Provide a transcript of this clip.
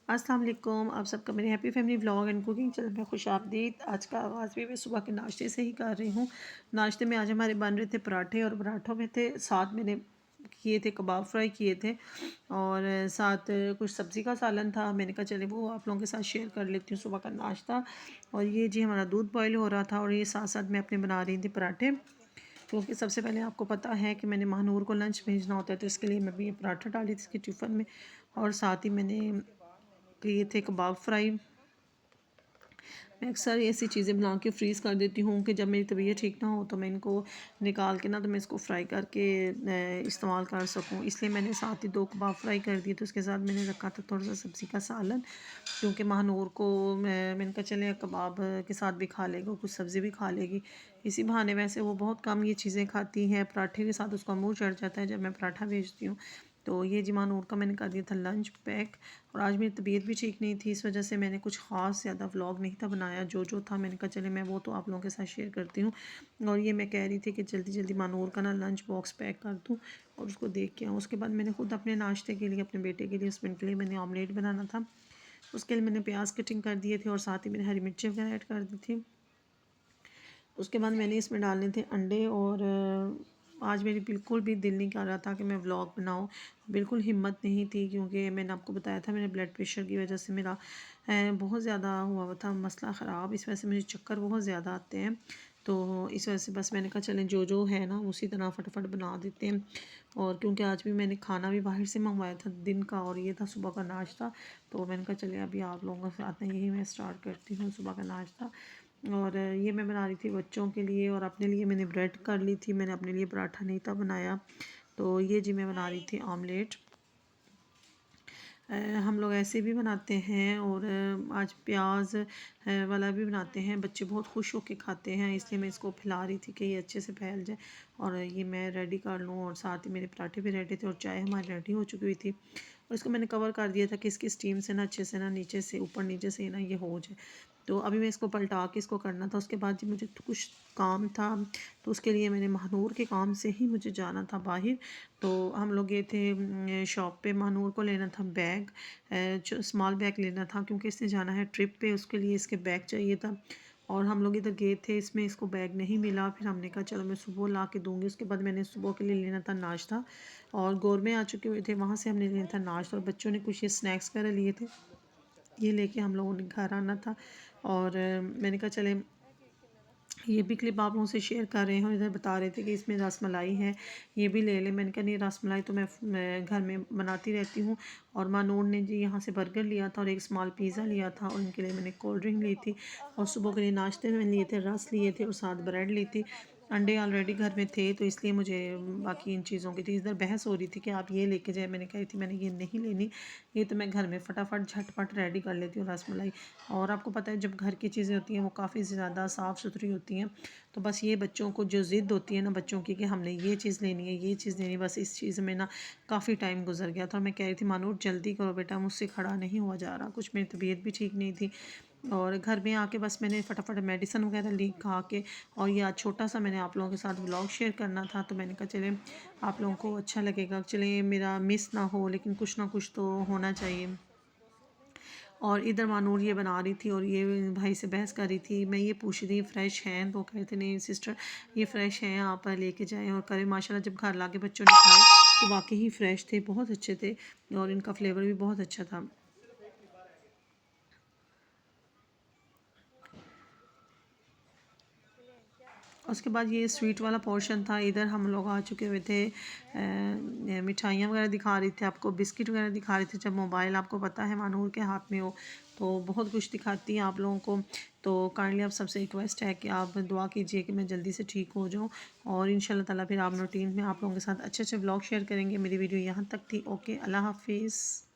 अस्सलाम वालेकुम, आप सबका मेरे happy family vlog and cooking channel में खुश आमदीद। आज का आगाज़ भी मैं सुबह के नाश्ते से ही कर रही हूँ। नाश्ते में आज हमारे बन रहे थे पराठे और पराठों में थे साथ मैंने किए थे कबाब फ्राई किए थे और साथ कुछ सब्ज़ी का सालन था। मैंने कहा चले वो आप लोगों के साथ शेयर कर लेती हूँ सुबह का नाश्ता। और ये जी हमारा दूध बॉयल हो रहा था और ये साथ साथ मैं अपने बना रही थी पराठे, क्योंकि सबसे पहले आपको पता है कि मैंने महानूर को लंच भेजना होता है, तो इसके लिए मैं भी ये पराठा डाली थी इसके टिफ़िन में। और साथ ही मैंने किए थे कबाब फ्राई। मैं अक्सर ऐसी चीज़ें बना के फ्रीज़ कर देती हूँ कि जब मेरी तबीयत ठीक ना हो तो मैं इनको निकाल के ना तो मैं इसको फ्राई करके इस्तेमाल कर सकूँ, इसलिए मैंने साथ ही 2 कबाब फ्राई कर दिए। तो उसके साथ मैंने रखा था थोड़ा सा सब्ज़ी का सालन, क्योंकि महानूर को मैंने कहा चले कबाब के साथ भी खा लेगा, कुछ सब्ज़ी भी खा लेगी। इसी बहाने वैसे वो बहुत कम ये चीज़ें खाती है, पराठे के साथ उसका मुँह चढ़ जाता है जब मैं पराठा भेजती हूँ। तो ये जी महानूर का मैंने कर दिया था लंच पैक। और आज मेरी तबीयत भी ठीक नहीं थी, इस वजह से मैंने कुछ ख़ास ज़्यादा व्लॉग नहीं था बनाया। जो था मैंने कहा चले मैं वो तो आप लोगों के साथ शेयर करती हूँ। और ये मैं कह रही थी कि जल्दी जल्दी मानूर का ना लंच बॉक्स पैक कर दूँ और उसको देख के आऊँ। उसके बाद मैंने खुद अपने नाश्ते के लिए अपने बेटे के लिए हस्बैंड के लिए मैंने ऑमलेट बनाना था, उसके लिए मैंने प्याज कटिंग कर दिए थे और साथ ही मैंने हरी मिर्ची वगैरह ऐड कर दी थी। उसके बाद मैंने इसमें डालने थे अंडे। और आज मेरी बिल्कुल भी दिल नहीं कर रहा था कि मैं व्लॉग बनाऊं, बिल्कुल हिम्मत नहीं थी, क्योंकि मैंने आपको बताया था मेरे ब्लड प्रेशर की वजह से मेरा बहुत ज़्यादा हुआ था मसला ख़राब, इस वजह से मुझे चक्कर बहुत ज़्यादा आते हैं। तो इस वजह से बस मैंने कहा चलें जो है ना उसी तरह फटाफट बना देते हैं। और क्योंकि आज भी मैंने खाना भी बाहर से मंगवाया था दिन का और ये था सुबह का नाश्ता, तो मैंने कहा चले अभी आप लोगों के साथ यही मैं स्टार्ट करती हूँ सुबह का नाश्ता। और ये मैं बना रही थी बच्चों के लिए और अपने लिए मैंने ब्रेड कर ली थी, मैंने अपने लिए पराठा नहीं था बनाया। तो ये जी मैं बना रही थी ऑमलेट। हम लोग ऐसे भी बनाते हैं और आज प्याज वाला भी बनाते हैं, बच्चे बहुत खुश होकर खाते हैं, इसलिए मैं इसको फैला रही थी कि ये अच्छे से फैल जाए और ये मैं रेडी कर लूँ। और साथ ही मेरे पराठे भी रेडी थे और चाय हमारी रेडी हो चुकी हुई थी और इसको मैंने कवर कर दिया था कि इसकी स्टीम से ना अच्छे से ना नीचे से ऊपर नीचे से ना ये हो जाए। तो अभी मैं इसको पलटा के इसको करना था। उसके बाद जी मुझे तो कुछ काम था, तो उसके लिए मैंने महानूर के काम से ही मुझे जाना था बाहर। तो हम लोग गए थे शॉप पे, महानूर को लेना था बैग, जो स्मॉल बैग लेना था क्योंकि इसने जाना है ट्रिप पे, उसके लिए इसके बैग चाहिए था। और हम लोग इधर गए थे, इसमें इसको बैग नहीं मिला, फिर हमने कहा चलो मैं सुबह ला के दूँगी। उसके बाद मैंने सुबह के लिए लेना था नाश्ता और गोर में आ चुके हुए थे, वहाँ से हमने लेना था नाश्ता और बच्चों ने कुछ ये स्नैक्स वगैरह लिए थे, ये लेके हम लोगों ने घर आना था। और मैंने कहा चले ये भी क्लिप आप लोगों से शेयर कर रहे हैं। इधर बता रहे थे कि इसमें रसमलाई है, ये भी ले लें। मैंने कहा नहीं रसमलाई तो मैं घर में बनाती रहती हूँ। और मानूर ने जी यहाँ से बर्गर लिया था और एक स्मॉल पिज़्ज़ा लिया था और उनके लिए मैंने कोल्ड ड्रिंक ली थी। और सुबह के लिए नाश्ते में लिए थे रस लिए थे और साथ ब्रेड ली थी। अंडे ऑलरेडी घर में थे तो इसलिए मुझे बाकी इन चीज़ों की थी। इधर बहस हो रही थी कि आप ये लेके जाए, मैंने कही थी मैंने ये नहीं लेनी, ये तो मैं घर में फटाफट झटपट रेडी कर लेती हूँ रसमलाई। और आपको पता है जब घर की चीज़ें होती हैं वो काफ़ी ज़्यादा साफ़ सुथरी होती हैं। तो बस ये बच्चों को जो ज़िद होती है ना बच्चों की कि हमने ये चीज़ लेनी है ये चीज़ लेनी है, बस इस चीज़ में ना काफ़ी टाइम गुजर गया था। और मैं कह रही थी मानूर जल्दी करो बेटा, मुझसे खड़ा नहीं हुआ जा रहा, कुछ मेरी तबीयत भी ठीक नहीं थी। और घर में आके बस मैंने फटाफट मेडिसिन वगैरह ली खा के। और ये आज छोटा सा मैंने आप लोगों के साथ व्लॉग शेयर करना था, तो मैंने कहा चले आप लोगों को अच्छा लगेगा, चले मेरा मिस ना हो लेकिन कुछ ना कुछ तो होना चाहिए। और इधर मानूर ये बना रही थी और ये भाई से बहस कर रही थी। मैं ये पूछ रही थी फ़्रेश हैं, तो कह रहे थे नहीं सिस्टर ये फ़्रेश हैं, आप लेके जाएं और करें। माशाल्लाह जब घर लाके बच्चों ने खाए तो वाकई ही फ़्रेश थे, बहुत अच्छे थे और इनका फ्लेवर भी बहुत अच्छा था। उसके बाद ये स्वीट वाला पोर्शन था, इधर हम लोग आ चुके हुए थे। मिठाइयाँ वगैरह दिखा रही थी आपको, बिस्किट वगैरह दिखा रही थी। जब मोबाइल आपको पता है मानूर के हाथ में हो तो बहुत कुछ दिखाती है आप लोगों को। तो काइंडली आप सबसे रिक्वेस्ट है कि आप दुआ कीजिए कि मैं जल्दी से ठीक हो जाऊँ और इंशाल्लाह ताला फिर आप रूटीन में आप लोगों के साथ अच्छे अच्छे ब्लॉग शेयर करेंगे। मेरी वीडियो यहाँ तक थी। ओके, अल्लाह हाफिज़।